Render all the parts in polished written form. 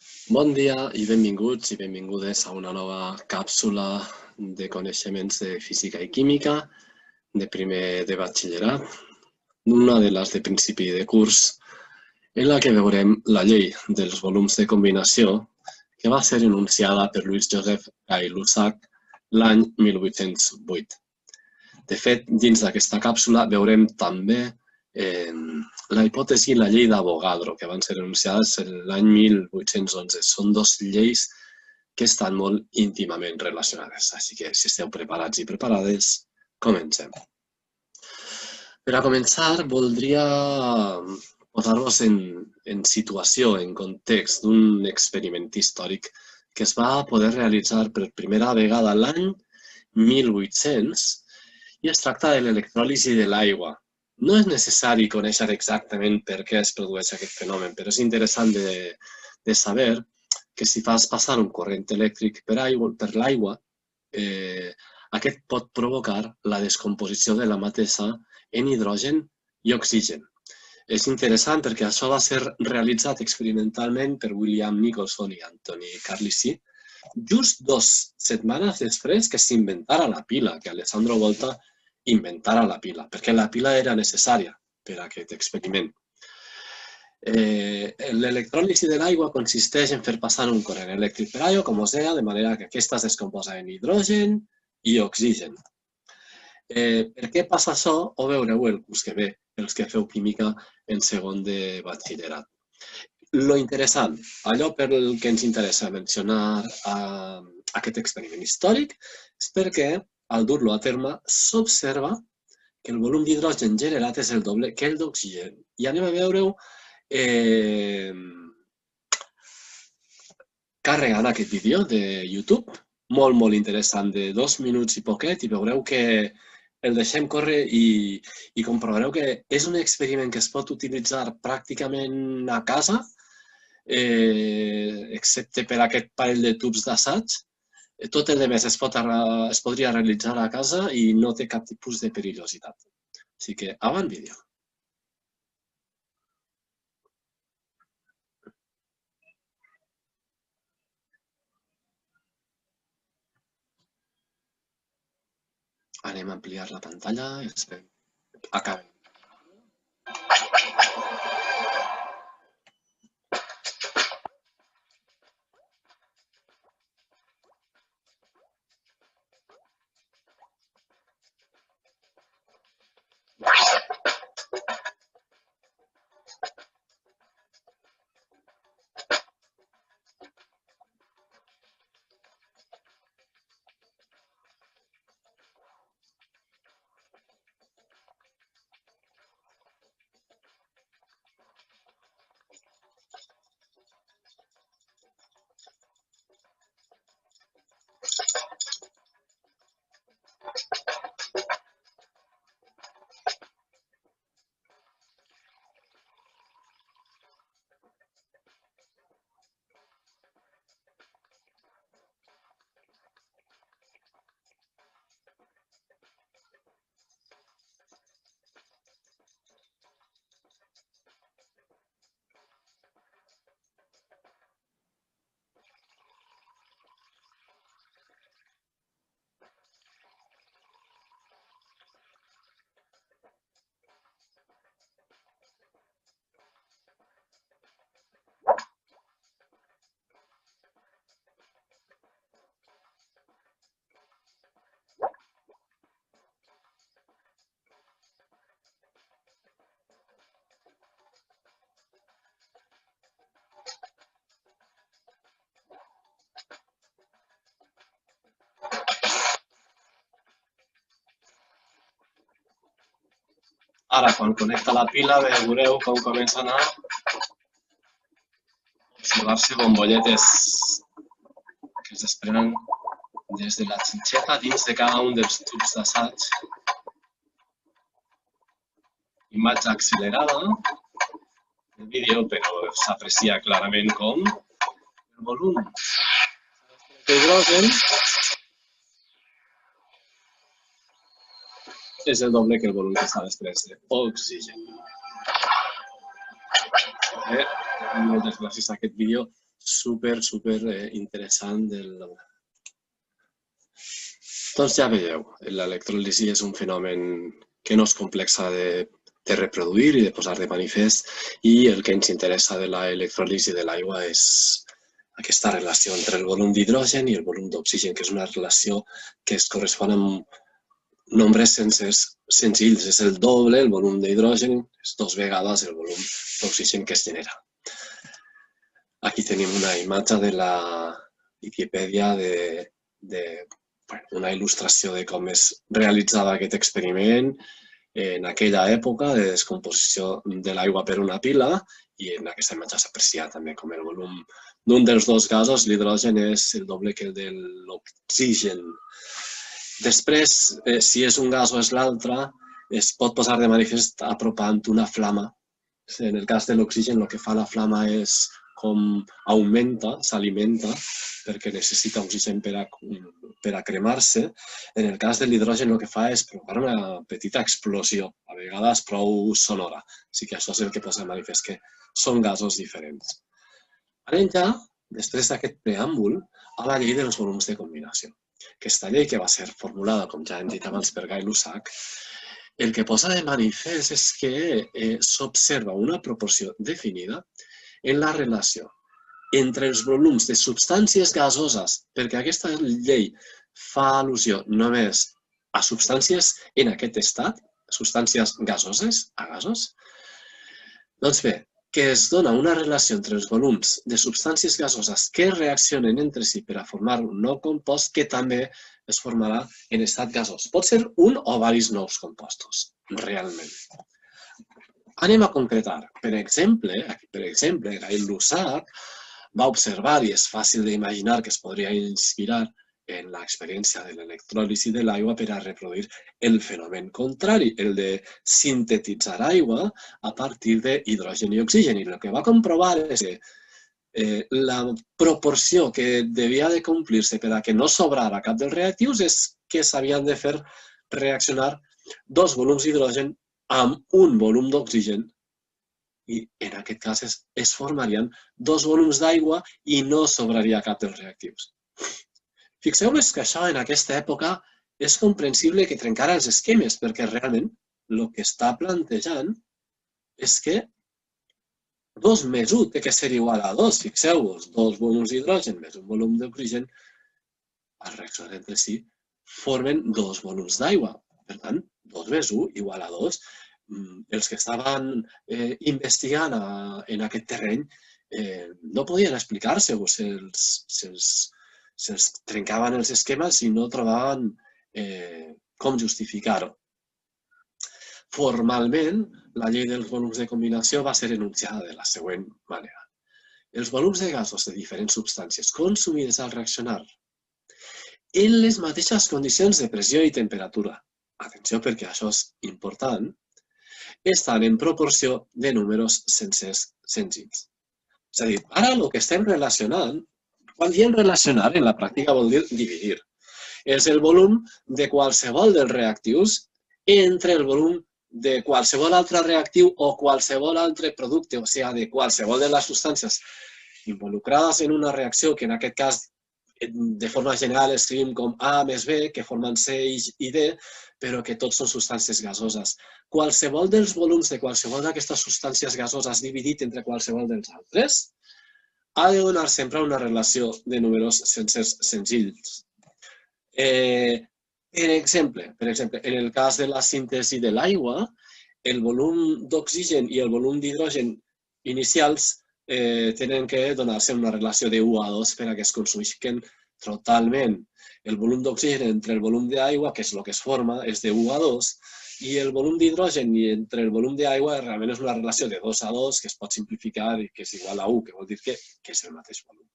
Bon dia i benvinguts i benvingudes a una nova càpsula de coneixements de física i química de primer de batxillerat, una de les de principi de curs, en la que veurem la llei dels volums de combinació que va ser enunciada per Louis Joseph Gay-Lussac l'any 1808. De fet, dins d'aquesta càpsula veurem també la hipòtesi i la llei d'Avogadro, que van ser enunciades l'any 1811. Són dues lleis que estan molt íntimament relacionades. Així que, si esteu preparats i preparades, comencem. Per a començar, voldria posar-vos en situació, en context d'un experiment històric que es va poder realitzar per primera vegada l'any 1800 i es tracta de l'electròlisi de l'aigua. No és necessari conèixer exactament per què es produeix aquest fenomen, però és interessant de saber que si fas passar un corrent elèctric per l'aigua, aquest pot provocar la descomposició de la mateixa en hidrogen i oxigen. És interessant perquè això va ser realitzat experimentalment per William Nicholson i Anthony Carlisle just 2 setmanes després que s'inventara la pila, que Alessandro Volta inventara la pila, perquè la pila era necessària per a aquest experiment. L'electròlisi de l'aigua consisteix en fer passar un corrent elèctric per aigua, com us deia, de manera que aquesta es descomposa en hidrogen i oxigen. Per què passa això? Ho veureu el curs que ve, els que feu química en segon de batxillerat. Lo interessant, allò per el que ens interessa mencionar aquest experiment històric, és perquè al dur-lo a terme, s'observa que el volum d'hidrogen generat és el doble que el d'oxigen. I anem a veure-ho carregant aquest vídeo de YouTube, molt interessant, de 2 minuts i poquet, i veureu que el deixem córrer i comprovareu que és un experiment que es pot utilitzar pràcticament a casa, excepte per aquest parell de tubs d'assaig. Tot el rest es podria realitzar a casa i no té cap tipus de perillositat. Així que, avant vídeo. Anem a ampliar la pantalla i esperem. Acabem. Ara, quan connecta la pila, veureu com comencen a observar-se bombolletes que es desprenen des de la xinxeta dins de cada un dels tubs d'assaig. Imatge accelerada del vídeo, però s'aprecia clarament com el volum d'hidrogen és el doble que el volum que s'ha després d'oxigen. Moltes gràcies a aquest vídeo super interessant. Doncs ja veieu, l'electròlisi és un fenomen que no és complex de reproduir i de posar de manifest, i el que ens interessa de l'electròlisi de l'aigua és aquesta relació entre el volum d'hidrogen i el volum d'oxigen, que és una relació que es correspon amb nombres senzills. És el doble, el volum d'hidrogen, és 2 vegades el volum d'oxigen que es genera. Aquí tenim una imatge de la Viquipèdia una il·lustració de com es realitzava aquest experiment en aquella època de descomposició de l'aigua per una pila, i en aquesta imatge s'aprecia també com el volum d'un dels dos gasos, l'hidrogen, és el doble que el de l'oxigen. Després, si és un gas o és l'altre, es pot posar de manifest apropant una flama. En el cas de l'oxigen, el que fa la flama és com augmenta, s'alimenta, perquè necessita oxigen per a cremar-se. En el cas de l'hidrogen, el que fa és provocar una petita explosió, a vegades prou sonora. Així que això és el que posa de manifest que són gasos diferents. Anem ja, després d'aquest preàmbul, a la llei dels volums de combinació. Aquesta llei, que va ser formulada, com ja hem dit abans, per Guy Lussac, el que posa de manifest és que s'observa una proporció definida en la relació entre els volums de substàncies gasoses, perquè aquesta llei fa al·lusió només a substàncies en aquest estat, substàncies gasoses, a gasos. Doncs bé, que es dona una relació entre els volums de substàncies gasoses que reaccionen entre si per a formar un nou compost que també es formarà en estat gasós. Pot ser un o diversos nous compostos, realment. Anem a concretar. Per exemple, Guy Lussac va observar, i és fàcil d'imaginar que es podria inspirar en l'experiència de l'electròlisi de l'aigua per a reproduir el fenomen contrari, el de sintetitzar aigua a partir d'hidrogen i oxigen. I el que va comprovar és que la proporció que devia de complir-se per a que no sobrara cap dels reactius és que s'havien de fer reaccionar 2 volums d'hidrogen amb un volum d'oxigen, i en aquest cas es formarien 2 volums d'aigua i no sobraria cap dels reactius. Fixeu-vos que això en aquesta època és comprensible que trencara els esquemes, perquè realment el que està plantejant és que 2 més 1 té que ser igual a 2. Fixeu-vos, 2 volums d'hidrogen més un volum d'oxigen, al reaccionar entre si, formen 2 volums d'aigua. Per tant, 2 més 1 igual a 2. Els que estaven investigant en aquest terreny no podien explicar-se-ho, se'ls trencaven els esquemes i no trobaven com justificar-ho. Formalment, la llei dels volums de combinació va ser enunciada de la següent manera. Els volums de gasos de diferents substàncies consumides al reaccionar en les mateixes condicions de pressió i temperatura, atenció perquè això és important, estan en proporció de números sencers senzills. És a dir, ara el que estem relacionant, quan diem relacionar, en la pràctica vol dir dividir. És el volum de qualsevol dels reactius entre el volum de qualsevol altre reactiu o qualsevol altre producte, o sigui, de qualsevol de les substàncies involucrades en una reacció, que en aquest cas, de forma general, escrivim com A més B, que formen C i D, però que tots són substàncies gasoses. Qualsevol dels volums de qualsevol d'aquestes substàncies gasoses dividit entre qualsevol dels altres ha de donar sempre una relació de números sencers senzills. Per exemple, en el cas de la síntesi de l'aigua, el volum d'oxigen i el volum d'hidrogen inicials tenen que donar-se una relació de 1 a 2 per a que es consumeixin totalment. El volum d'oxigen entre el volum d'aigua, que és el que es forma, és de 1 a 2, i el volum d'hidrogen entre el volum d'aigua realment és una relació de 2 a 2, que es pot simplificar i que és igual a 1, que vol dir que és el mateix volum.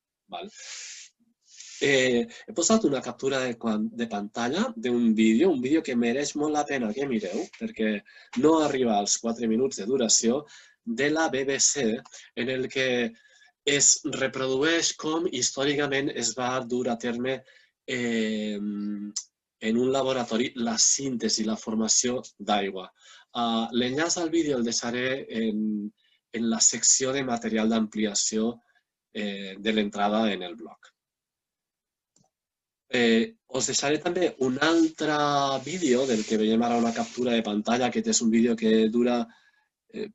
He posat una captura de pantalla d'un vídeo que mereix molt la pena que mireu, perquè no arriba als 4 minuts de duració, de la BBC, en el que es reprodueix com històricament es va dur a terme en un laboratori la síntesi, la formació d'aigua. L'enllaç al vídeo el deixaré en la secció de material d'ampliació de l'entrada en el bloc. Us deixaré també un altre vídeo del que veiem ara una captura de pantalla. Aquest és un vídeo que dura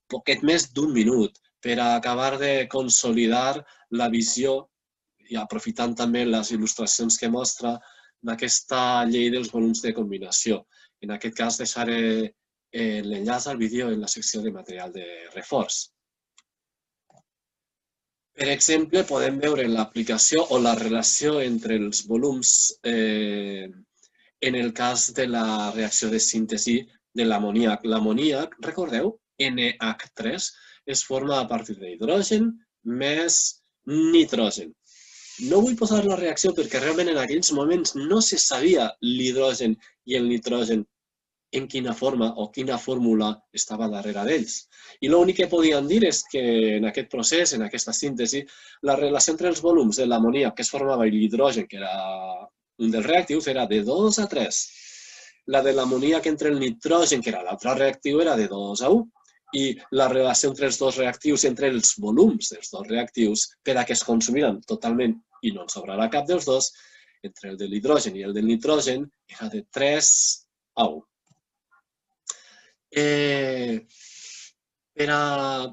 poquet més d'un minut per a acabar de consolidar la visió i aprofitant també les il·lustracions que mostra d'aquesta llei dels volums de combinació. En aquest cas deixaré l'enllaç al vídeo en la secció de material de reforç. Per exemple, podem veure l'aplicació o la relació entre els volums en el cas de la reacció de síntesi de l'amoníac. L'amoníac, recordeu, NH3, es forma a partir d'hidrogen més nitrogen. No vull posar la reacció perquè realment en aquells moments no se sabia l'hidrogen i el nitrogen en quina forma o quina fórmula estava darrere d'ells. I l'únic que podien dir és que en aquest procés, en aquesta síntesi, la relació entre els volums de l'amoníac que es formava i l'hidrogen, que era un dels reactius, era de 2 a 3. La de l'amoníac entre el nitrogen, que era l'altre reactiu, era de 2 a 1. I la relació entre els dos reactius, entre els volums dels dos reactius, per a que es consumiran totalment i no en sobrarà cap dels dos, entre el de l'hidrogen i el del nitrogen, era de 3 a 1. Per a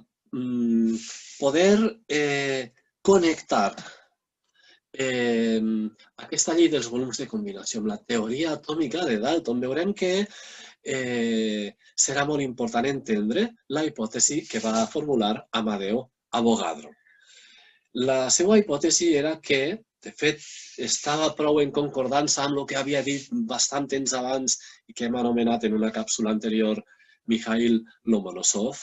poder connectar aquesta llei dels volums de combinació amb la teoria atòmica de Dalton, veurem que serà molt important entendre la hipòtesi que va formular Amadeo Avogadro. La seva hipòtesi era que, de fet, estava prou en concordança amb el que havia dit bastant temps abans i que hem anomenat en una càpsula anterior Mikhail Lomonosov.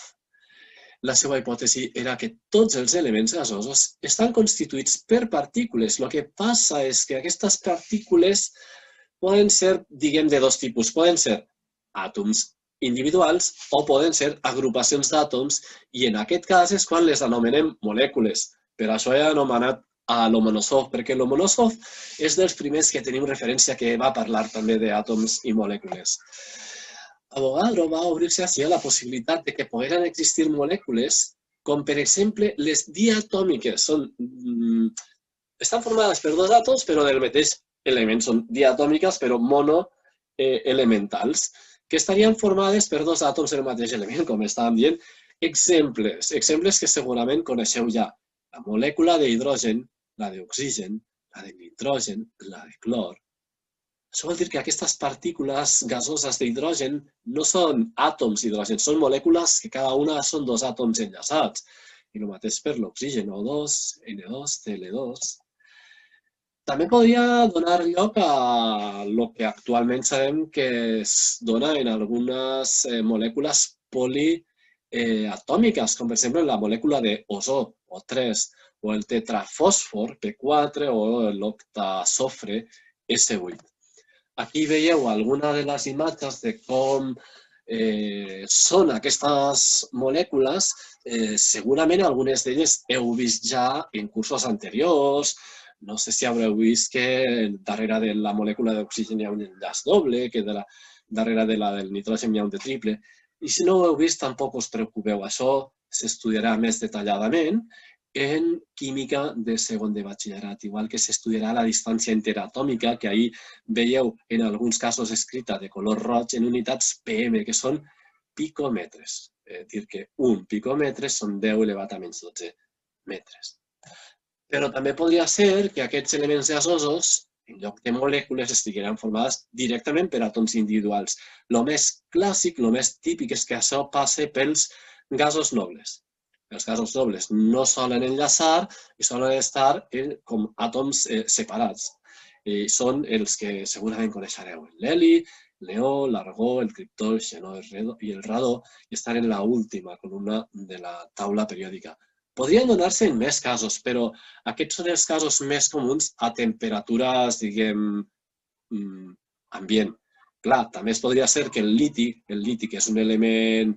La seva hipòtesi era que tots els elements gasosos estan constituïts per partícules. El que passa és que aquestes partícules poden ser, diguem, de dos tipus. Poden ser àtoms individuals o poden ser agrupacions d'àtoms i en aquest cas és quan les anomenem molècules. Per això he anomenat a Lomonosov, perquè Lomonosov és dels primers que tenim referència que va parlar també d'àtoms i molècules. Avogadro va obrir-se així a la possibilitat de que pogueren existir molècules com, per exemple, les diatòmiques. Estan formades per dos àtoms, però del mateix element. Són diatòmiques, però monoelementals, que estarien formades per dos àtoms del mateix element, com estàvem dient. Exemples que segurament coneixeu ja. La molècula d'hidrogen, la d'oxigen, la de nitrogen, la de clor. Això vol dir que aquestes partícules gasoses d'hidrogen no són àtoms d'hidrogen, són molècules que cada una són dos àtoms enllaçats. I el mateix per l'oxigen, O2, N2, Cl2. També podria donar lloc a el que actualment sabem que es dona en algunes molècules poliatòmiques, com per exemple la molècula d'ozó, O3, o el tetrafòsfor, P4, o l'octasofre, S8. Aquí veieu alguna de les imatges de com són aquestes molècules. Segurament algunes d'elles heu vist ja en cursos anteriors. No sé si haureu vist que darrere de la molècula d'oxigen hi ha un enllaç doble, que darrere de la del nitrogen hi ha un de triple. I si no ho heu vist, tampoc us preocupeu. Això s'estudiarà més detalladament en química de segon de batxillerat, igual que s'estudiarà la distància interatòmica, que ahir veieu en alguns casos escrita de color roig en unitats PM, que són picòmetres. És dir, que un picòmetre són 10 elevat a menys 12 metres. Però també podria ser que aquests elements gasosos, en lloc de molècules, estigueren formades directament per àtoms individuals. El més clàssic, el més típic és que això passe pels gasos nobles. Els gasos dobles no solen enllaçar i solen estar com àtoms separats. Són els que segurament coneixereu. L'heli, el neó, l'argó, el criptó, el xenó i el radó, i estan en l'última columna de la taula periòdica. Podrien donar-se en més casos, però aquests són els casos més comuns a temperatures, diguem, ambient. Clar, també es podria ser que el liti, que és un element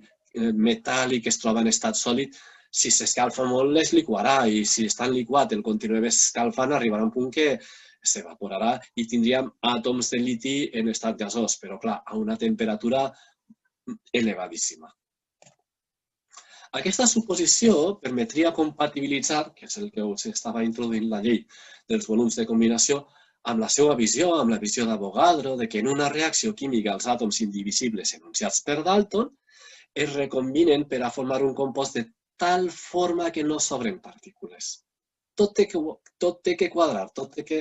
metàl·lic que es troba en estat sòlid, si s'escalfa molt es liquarà i si està en liquat el continuem escalfant arribarà a un punt que s'evaporarà i tindríem àtoms de liti en estat gasós, però clar, a una temperatura elevadíssima. Aquesta suposició permetria compatibilitzar, que és el que us estava introduint la llei dels volums de combinació, amb la seva visió, amb la visió d'Avogadro, de que en una reacció química els àtoms indivisibles enunciats per Dalton es recombinen per a formar un compost de tal forma que no sobren partícules. Tot té que quadrar, tot té que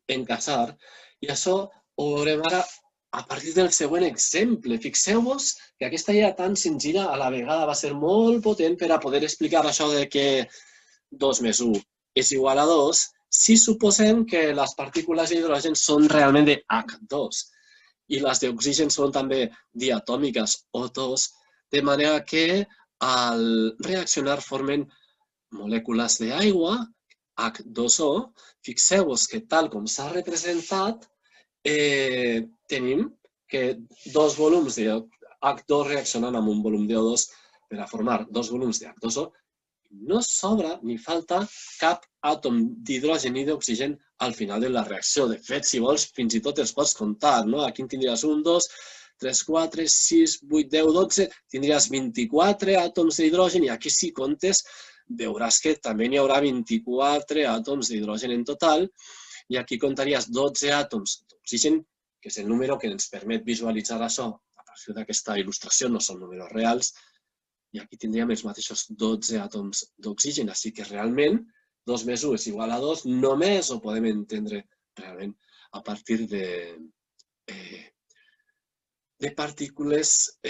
encaixar, i això ho veurem ara a partir del següent exemple. Fixeu-vos que aquesta idea tan senzilla a la vegada va ser molt potent per a poder explicar això de que 2 més 1 és igual a 2 si suposem que les partícules d'hidrogen són realment de H2 i les d'oxigen són també diatòmiques O2, de manera que al reaccionar formen molècules d'aigua, H2O. Fixeu-vos que tal com s'ha representat, tenim que dos volums de H2 reaccionant amb un volum de O2 per a formar dos volums de H2O. No sobra ni falta cap àtom d'hidrogen ni d'oxigen al final de la reacció. De fet, si vols, fins i tot els pots comptar, no? Aquí en tindries 1, 2, 3, 4, 6, 8, 10, 12, tindries 24 àtoms d'hidrogen i aquí si comptes veuràs que també n'hi haurà 24 àtoms d'hidrogen en total i aquí comptaries 12 àtoms d'oxigen, que és el número que ens permet visualitzar això a partir d'aquesta il·lustració, no són números reals, i aquí tindríem els mateixos 12 àtoms d'oxigen, així que realment 2 més 1 és igual a 2, només ho podem entendre realment a partir de partícules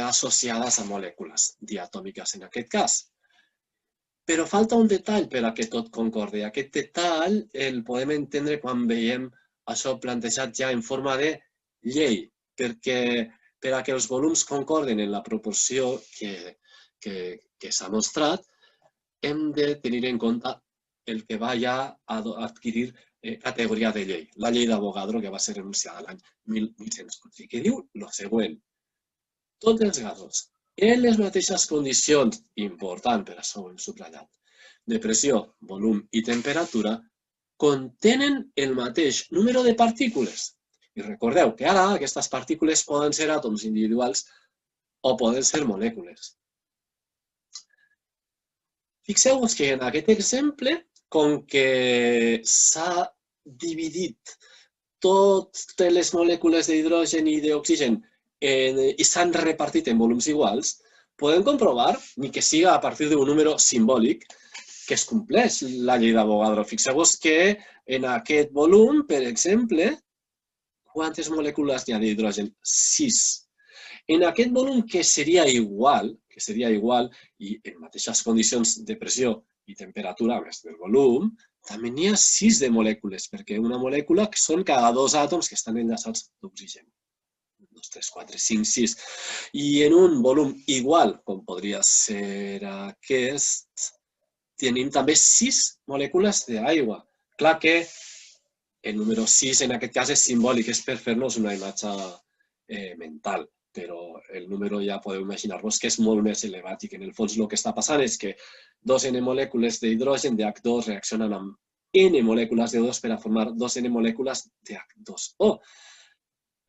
associades a molècules diatòmiques en aquest cas. Però falta un detall per a que tot concorde. Aquest detall el podem entendre quan veiem això plantejat ja en forma de llei, perquè per a que els volums concorden en la proporció que s'ha mostrat, hem de tenir en compte el que va ja a adquirir categoria de llei, la llei d'Avogadro, que va ser enunciada l'any 1804, que diu el següent. Tots els gasos, en les mateixes condicions, important, per això ho hem subratllat, de pressió, volum i temperatura, contenen el mateix número de partícules. I recordeu que ara aquestes partícules poden ser àtoms individuals o poden ser molècules. Fixeu-vos que en aquest exemple, com que s'ha dividit totes les molècules d'hidrogen i d'oxigen i s'han repartit en volums iguals, podem comprovar, ni que siga a partir d'un número simbòlic, que es compleix la llei d'Avogadro. Fixeu-vos que en aquest volum, per exemple, quantes molècules hi ha d'hidrogen? 6. En aquest volum que seria igual, i en mateixes condicions de pressió i temperatura, a més del volum, també n'hi ha 6 de molècules, perquè una molècula són cada 2 àtoms que estan enllaçats d'oxigen. 2, 3, 4, 5, 6. I en un volum igual, com podria ser aquest, tenim també 6 molècules d'aigua. Clar que el número 6 en aquest cas és simbòlic, és per fer-nos una imatge mental, però el número ja podeu imaginar-vos que és molt més elevat i que en el fons el que està passant és que 2N molècules d'hidrogen de H2 reaccionen amb N molècules de O2 per a formar 2N molècules de H2O.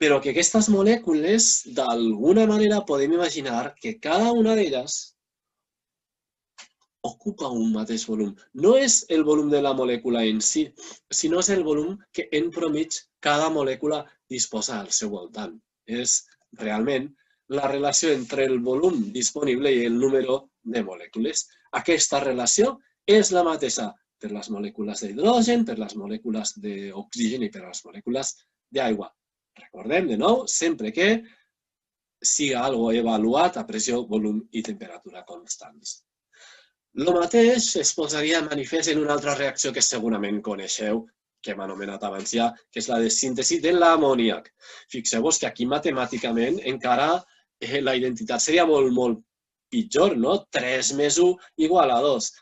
Però que aquestes molècules, d'alguna manera, podem imaginar que cada una d'elles ocupa un mateix volum. No és el volum de la molècula en si, sinó és el volum que en promig cada molècula disposa al seu voltant. És realment la relació entre el volum disponible i el número de molècules. Aquesta relació és la mateixa per les molècules d'hidrogen, per les molècules d'oxigen i per les molècules d'aigua. Recordem, de nou, sempre que siga algo avaluat a pressió, volum i temperatura constants. El mateix es posaria de manifest en una altra reacció que segurament coneixeu, que hem anomenat abans ja, que és la de síntesi de l'amoníac. Fixeu-vos que aquí matemàticament encara la identitat seria molt pitjor, no? 3 més 1 igual a 2.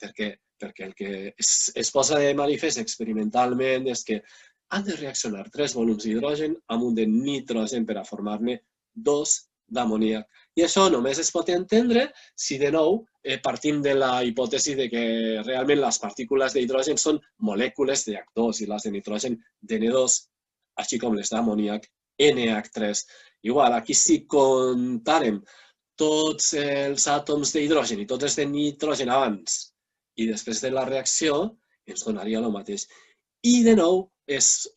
Perquè el que es posa de manifest experimentalment és que han de reaccionar 3 volums d'hidrogen amb un de nitrogen per a formar-ne 2 d'amoníac. I això només es pot entendre si, de nou, partim de la hipòtesi de que realment les partícules d'hidrogen són molècules de H2 i les de nitrogen d'N2, així com les d'amoníac NH3. Igual, aquí si comptarem tots els àtoms d'hidrogen i tots els de nitrogen abans i després de la reacció, ens donaria el mateix. I, de nou, es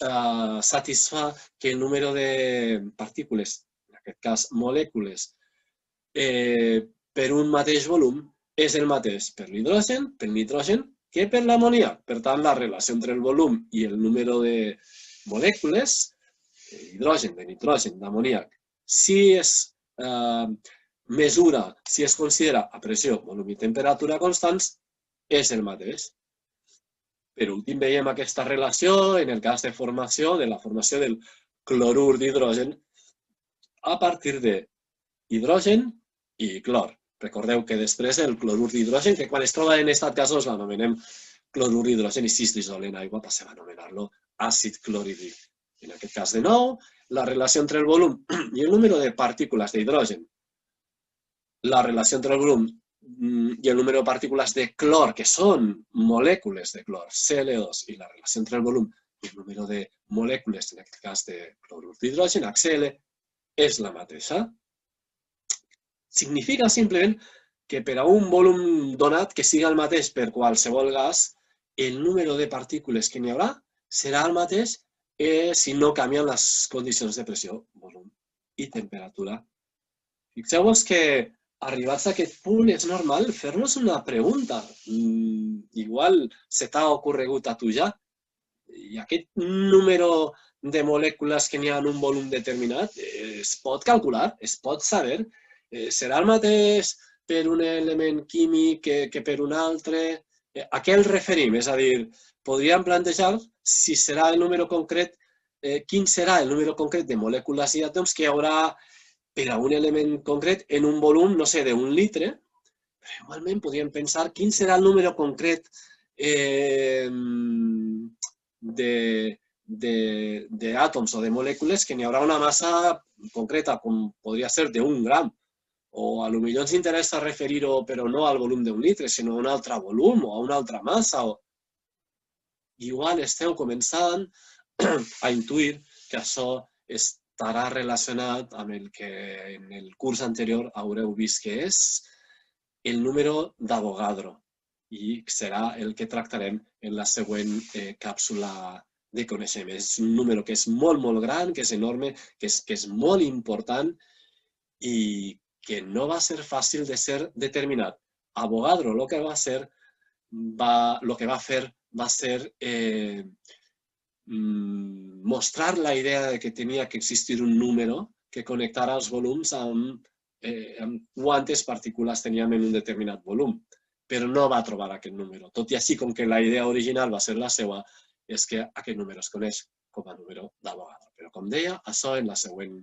satisfà que el número de partícules, en aquest cas molècules, per un mateix volum és el mateix per l'hidrogen, pel nitrogen, que per l'amoníac. Per tant, la relació entre el volum i el número de molècules, d'hidrogen, de nitrogen, d'amoníac, si es mesura, si es considera a pressió, volum i temperatura constants, és el mateix. Per últim, veiem aquesta relació en el cas de la formació del clorur d'hidrogen a partir d'hidrogen i clor. Recordeu que després el clorur d'hidrogen, que quan es troba en estat gasós l'anomenem clorur d'hidrogen i si es dissol en aigua passem a anomenar-lo àcid clorhídric. En aquest cas, de nou, la relació entre el volum i el número de partícules d'hidrogen, la relació entre el volum i el número de partícules de clor, que són molècules de clor, Cl2, i la relació entre el volum i el número de molècules, en aquest cas de clorur d'hidrogen, HCl, és la mateixa. Significa simplement que per a un volum donat que sigui el mateix per qualsevol gas, el número de partícules que n'hi haurà serà el mateix si no canvien les condicions de pressió, volum i temperatura. Fixeu-vos que arribats a aquest punt és normal fer-nos una pregunta. Igual se t'ha ocorregut a tu ja. I aquest número de molècules que n'hi ha en un volum determinat es pot calcular, es pot saber. Serà el mateix per un element químic que per un altre? A què el referim? És a dir, podríem plantejar si serà el número concret, quin serà el número concret de molècules i àtoms que hi haurà per a un element concret en un volum, no sé, d'un litre, però igualment podríem pensar quin serà el número concret d'àtoms o de molècules que n'hi haurà una massa concreta, com podria ser d'1 gram. O potser ens interessa referir-ho, però no al volum d'un litre, sinó a un altre volum o a una altra massa. Igual esteu començant a intuir que això estarà relacionat amb el que en el curs anterior haureu vist que és el número d'Avogadro i serà el que tractarem en la següent càpsula de coneixement. És un número que és molt, molt gran, que és enorme, que és molt important i que no va ser fàcil de ser determinat. Avogadro el que va fer va ser mostrar la idea de que tenia que existir un número que connectara els volums amb quantes partícules teníem en un determinat volum, però no va trobar aquest número. Tot i així, com que la idea original va ser la seva, és que aquest número es coneix com a número d'Avogadro. Però, com deia, això en la següent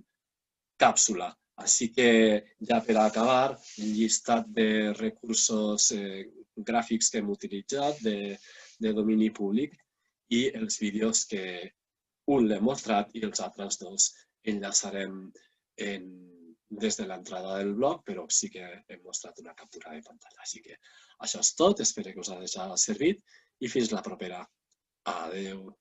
càpsula. Així que, ja per acabar, el llistat de recursos gràfics que hem utilitzat de domini públic i els vídeos que un l'hem mostrat i els altres dos enllaçarem des de l'entrada del blog, però sí que hem mostrat una captura de pantalla. Així que això és tot, espero que us hagi servit i fins la propera. Adéu.